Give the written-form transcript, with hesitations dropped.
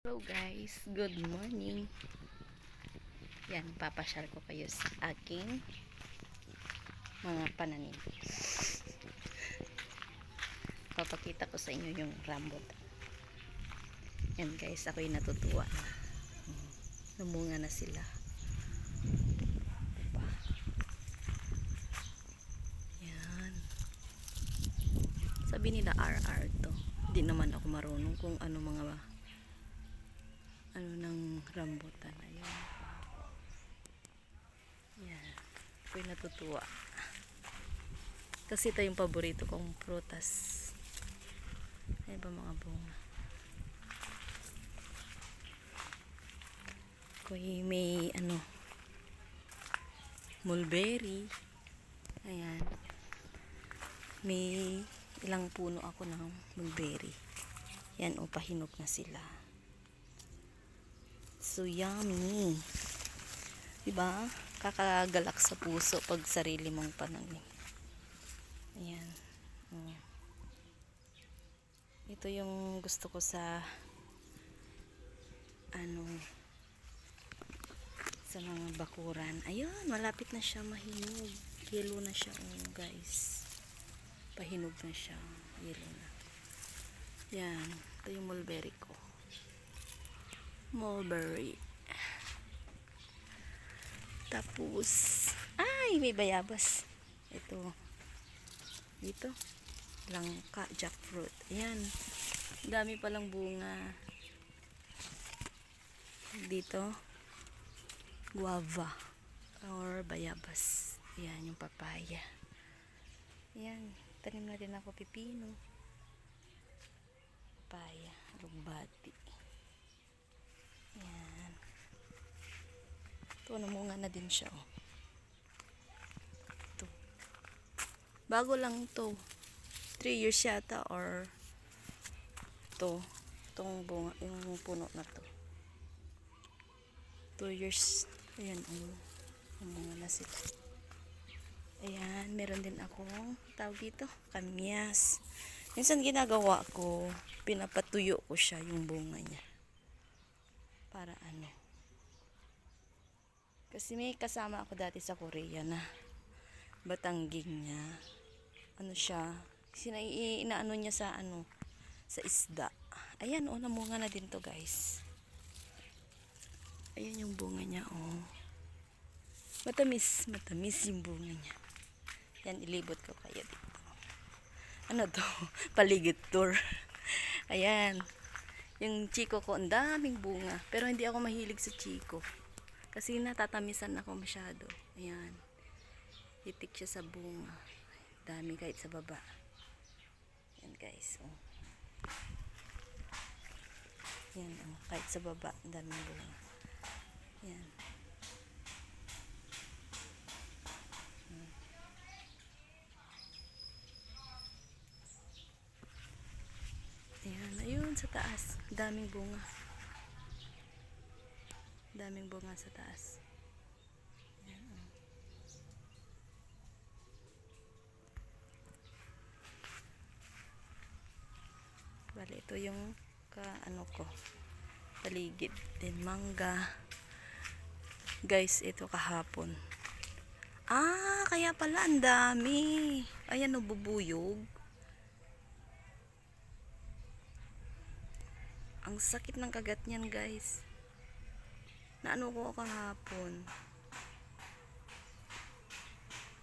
Hello guys, good morning. Yan, papasyal ko kayo sa aking mga pananim. Papakita ko sa inyo yung rambutan. Yan guys, ako'y natutuwa na. Namunga na sila. Diba? Yan. Sabi nila RR to. Hindi naman ako marunong kung ano mga ng rambutan. Ayun. Yan. Ako'y natutuwa. Kasi ito yung paborito kong prutas. Ay ba mga bunga? Ako'y may mulberry. Ayan. May ilang puno ako ng mulberry. Yan o, pahinog na sila. So yummy. Diba? Kakagalak sa puso pag sarili mong pananim. Ayan. Ito yung gusto ko sa sa mga bakuran. Ayun, malapit na siya mahinog. Yellow na siya, guys. Pahinog na siya. Yellow na. Yan. Ito yung mulberry ko. Mulberry. Tapos, ay, may bayabas. Ito. Dito. Langka, jackfruit. Ayan. Dami palang bunga. Dito. Guava. Or bayabas. Ayan, yung papaya. Ayan. Tanim na din ako pipino. Papaya. Lugbati. Ayan. Ito, namunga na din siya. Ito. Bago lang to. 3 years yata or itong bunga, yung puno na to. 2 years. Ayan, namunga na sila. Ayan, meron din akong tawag dito, kamyas. Minsan ginagawa ko, pinapatuyo ko siya yung bunga niya. Para kasi may kasama ako dati sa Korea na batangging niya. Siya, inaano niya sa sa isda. Ayan, namunga na din to, guys. Ayan yung bunga niya, Matamis yung bunga niya. Yan, ilibot ko kayo dito. Ano to? Paligid tour. Ayan. Yung chiko ko, ang daming bunga. Pero hindi ako mahilig sa chiko. Kasi natatamisan ako masyado. Ayan. Hitik siya sa bunga. Dami kahit sa baba. Ayan guys. Ayan, kahit sa baba, ang daming bunga. Ayan. Ayan, ayun sa taas. Daming bunga. Daming bunga sa taas. Ayan, Bale, ito yung ko. Paligid din, mangga. Guys, ito kahapon. Kaya pala ang dami. Ayan, bubuyog. Ang sakit ng kagat niyan, guys. Naano ko kahapon.